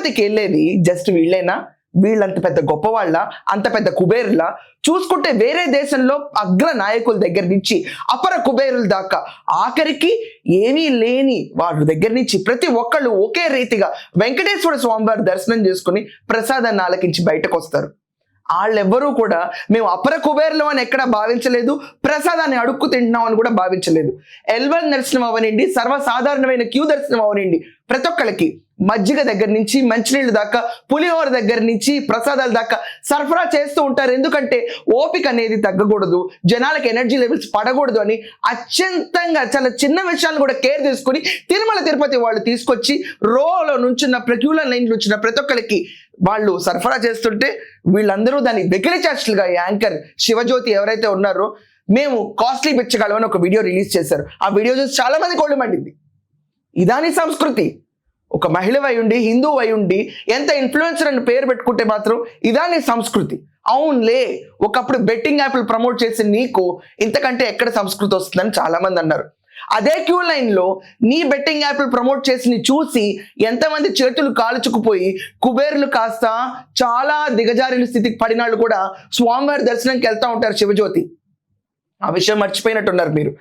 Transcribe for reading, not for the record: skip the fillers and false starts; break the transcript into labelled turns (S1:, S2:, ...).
S1: తిరుపతికి వెళ్ళేది జస్ట్ వీళ్ళేనా? వీళ్ళంత పెద్ద గొప్పవాళ్ళ, అంత పెద్ద కుబేరుల? చూసుకుంటే వేరే దేశంలో అగ్ర నాయకుల దగ్గర నుంచి అపర కుబేరుల దాకా ఆఖరికి ఏమీ లేని వారి దగ్గర నుంచి ప్రతి ఒక్కళ్ళు ఒకే రీతిగా వెంకటేశ్వర స్వామివారి దర్శనం చేసుకుని ప్రసాదాన్ని ఆలకించి బయటకు వస్తారు. వాళ్ళెవ్వరూ కూడా మేము అపర కుబేరులు అని ఎక్కడా భావించలేదు, ప్రసాదాన్ని అడుక్కు తింటున్నాం అని కూడా భావించలేదు. L1 దర్శనం అవనండి, సర్వసాధారణమైన క్యూ దర్శనం అవనండి, ప్రతి ఒక్కళ్ళకి మజ్జిగ దగ్గర నుంచి మంచినీళ్ళు దాకా, పులిహోర దగ్గర నుంచి ప్రసాదాల దాకా సరఫరా చేస్తూ ఉంటారు. ఎందుకంటే ఓపిక అనేది తగ్గకూడదు, జనాలకు ఎనర్జీ లెవెల్స్ పడకూడదు అని అత్యంతంగా చాలా చిన్న విషయాలను కూడా కేర్ తీసుకుని తిరుమల తిరుపతి వాళ్ళు తీసుకొచ్చి రోలో నుంచున్న క్యూల లైన్లు వచ్చిన ప్రతి ఒక్కరికి వాళ్ళు సరఫరా చేస్తుంటే వీళ్ళందరూ దాన్ని వెకిలి చేష్టలుగా యాంకర్ శివజ్యోతి ఎవరైతే ఉన్నారో మేము కాస్ట్లీ బిచ్చగాళ్ళం అని ఒక వీడియో రిలీజ్ చేశారు. ఆ వీడియో చూసి చాలా మంది కోళ్ళు మండింది. ఇదాని సంస్కృతి. ఒక మహిళ అయ్యుండి, హిందూ అయ్యుండి ఎంత ఇన్ఫ్లుయెన్సర్ అని పేరు పెట్టుకుంటే మాత్రం ఇదాని సంస్కృతి. అవునులే, ఒకప్పుడు బెట్టింగ్ యాప్లు ప్రమోట్ చేసి నీకు ఇంతకంటే ఎక్కడ సంస్కృతి వస్తుందని చాలా మంది అన్నారు. అదే క్యూ లైన్లో నీ బెట్టింగ్ యాప్లు ప్రమోట్ చేసి చూసి ఎంతమంది చేతులు కాల్చుకుపోయి కుబేర్లు కాస్త చాలా దిగజారిన స్థితికి పడినాళ్ళు కూడా స్వామివారి దర్శనంకి వెళ్తూ ఉంటారు శివజ్యోతి. ఆ విషయం మర్చిపోయినట్టున్నారు మీరు.